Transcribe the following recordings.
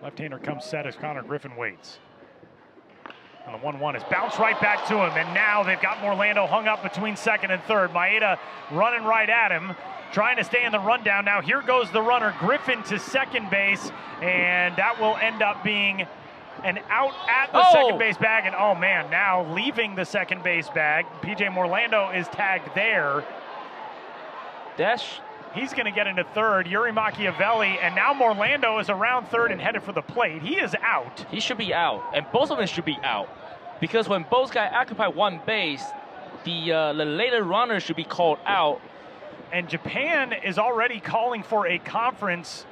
Left-hander comes set as Connor Griffin waits. And the 1-1 is bounced right back to him, and now they've got Morlando hung up between second and third. Maeda running right at him, trying to stay in the rundown. Now here goes the runner, Griffin to second base, and that will end up being an out at the second base bag. And oh man, now leaving the second base bag, PJ Morlando is tagged there. He's going to get into third, Yuri Machiavelli, and now Morlando is around third and headed for the plate. He is out. He should be out, and both of them should be out. Because when both guys occupy one base, the later runner should be called out. And Japan is already calling for a conference.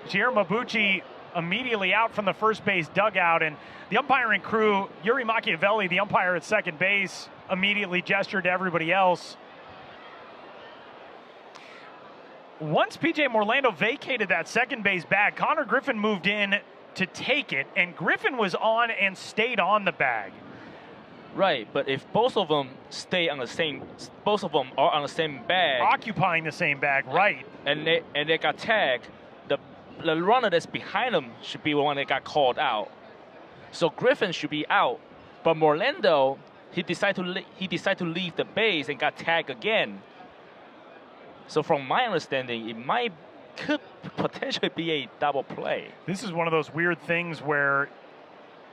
Shigeru Mabuchi immediately out from the first base dugout, and the umpiring crew, Yuri Machiavelli, the umpire at second base, immediately gestured to everybody else. Once PJ Morlando vacated that second base bag, Connor Griffin moved in to take it, and Griffin was on and stayed on the bag. Right, but if both of them stay on the same, both of them are on the same bag, occupying the same bag, right? And they got tagged, the runner that's behind them should be the one that got called out. So Griffin should be out, but Morlando, he decided to leave the base and got tagged again. So from my understanding, it could potentially be a double play. This is one of those weird things where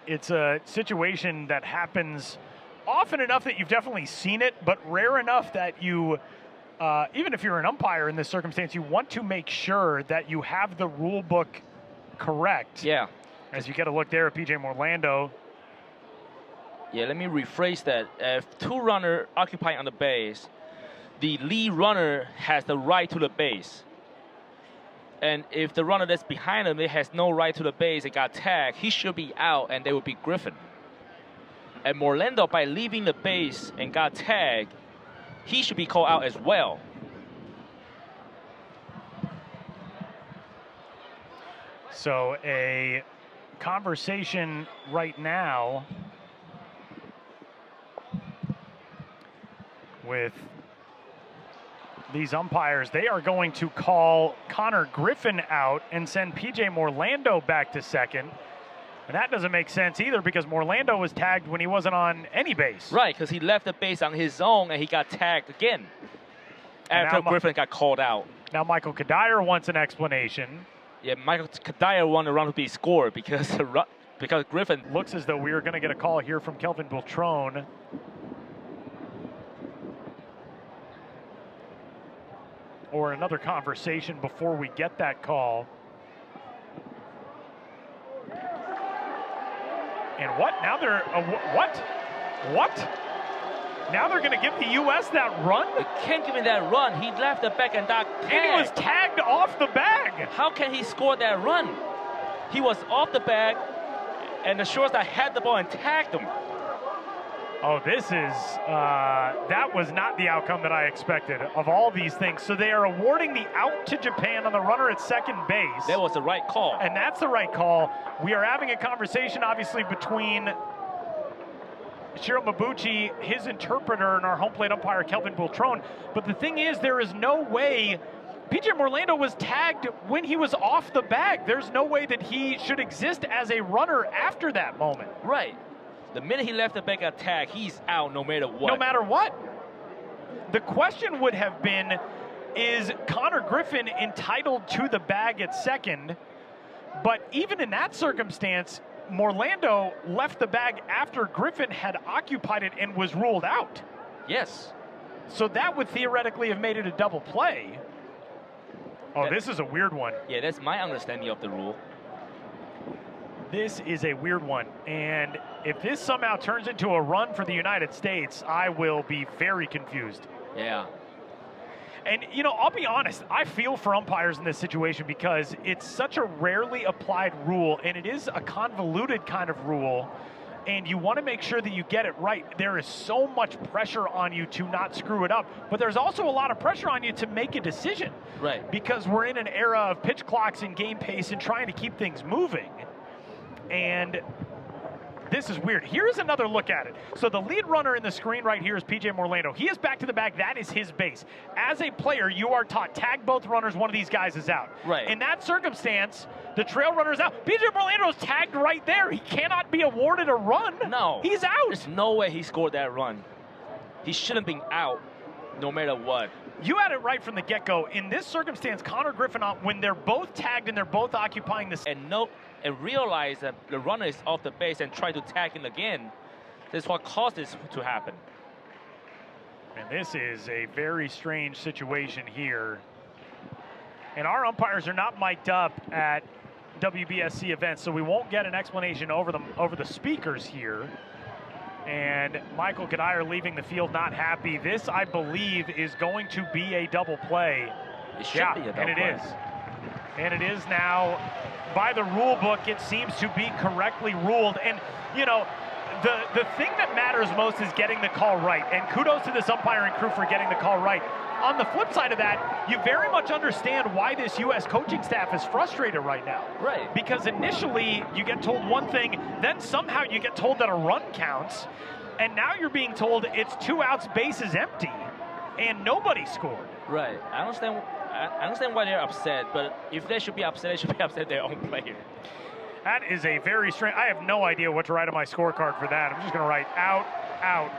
it's a situation that happens often enough that you've definitely seen it, but rare enough that you, even if you're an umpire in this circumstance, you want to make sure that you have the rule book correct. Yeah. As you get a look there at PJ Morlando. Yeah, let me rephrase that. If two runners occupy on the base, the lead runner has the right to the base. And if the runner that's behind him, it has no right to the base, it got tagged, he should be out, and they would be Griffin. And Morlando, by leaving the base and got tagged, he should be called out as well. So a conversation right now with these umpires. They are going to call Connor Griffin out and send PJ Morlando back to second. And that doesn't make sense either, because Morlando was tagged when he wasn't on any base. Right, because he left the base on his own and he got tagged again after Griffin got called out. Now Michael Kadire wants an explanation. Yeah, Michael Kadire wanted the run to be scored because Griffin. Looks as though we are going to get a call here from Kelvin Beltran. Or another conversation before we get that call. And what? Now they're what? Now they're going to give the U.S. that run? They can't give him that run. He left the bag and got tagged. And he was tagged off the bag. How can he score that run? He was off the bag, and the shortstop had the ball and tagged him. Oh, this is, that was not the outcome that I expected of all these things. So they are awarding the out to Japan on the runner at second base. That was the right call. And that's the right call. We are having a conversation, obviously, between Shigeru Mabuchi, his interpreter, and our home plate umpire, Kelvin Beltran. But the thing is, there is no way PJ Morlando was tagged when he was off the bag. There's no way that he should exist as a runner after that moment. Right. The minute he left the bag got tagged, he's out no matter what. No matter what. The question would have been, is Connor Griffin entitled to the bag at second? But even in that circumstance, Morlando left the bag after Griffin had occupied it and was ruled out. Yes. So that would theoretically have made it a double play. Oh, this is a weird one. Yeah, that's my understanding of the rule. This is a weird one. And if this somehow turns into a run for the United States, I will be very confused. Yeah. And, you know, I'll be honest, I feel for umpires in this situation because it's such a rarely applied rule, and it is a convoluted kind of rule, and you want to make sure that you get it right. There is so much pressure on you to not screw it up, but there's also a lot of pressure on you to make a decision. Right. Because we're in an era of pitch clocks and game pace and trying to keep things moving. And this is weird. Here's another look at it. So the lead runner in the screen right here is PJ Morlando. He is back to the bag. That is his base. As a player, you are taught, tag both runners, one of these guys is out. Right. In that circumstance, the trail runner is out. PJ Morlando is tagged right there. He cannot be awarded a run. No. He's out. There's no way he scored that run. He shouldn't have been out no matter what. You had it right from the get-go. In this circumstance, Connor Griffin, when they're both tagged and they're both occupying this, and realize that the runner is off the base and try to tag him again. That's what caused this to happen. And this is a very strange situation here. And our umpires are not mic'd up at WBSC events, so we won't get an explanation over the speakers here. And Michael Kadire leaving the field not happy. This, I believe, is going to be a double play. It should be a double play. And it is. And it is now. By the rule book, it seems to be correctly ruled. And, you know, the thing that matters most is getting the call right. And kudos to this umpiring crew for getting the call right. On the flip side of that, you very much understand why this U.S. coaching staff is frustrated right now. Right. Because initially, you get told one thing, then somehow you get told that a run counts, and now you're being told it's 2 outs, bases empty, and nobody scored. Right. I understand why they're upset, but if they should be upset, they should be upset at their own player. That is a very strange. I have no idea what to write on my scorecard for that. I'm just going to write out, out.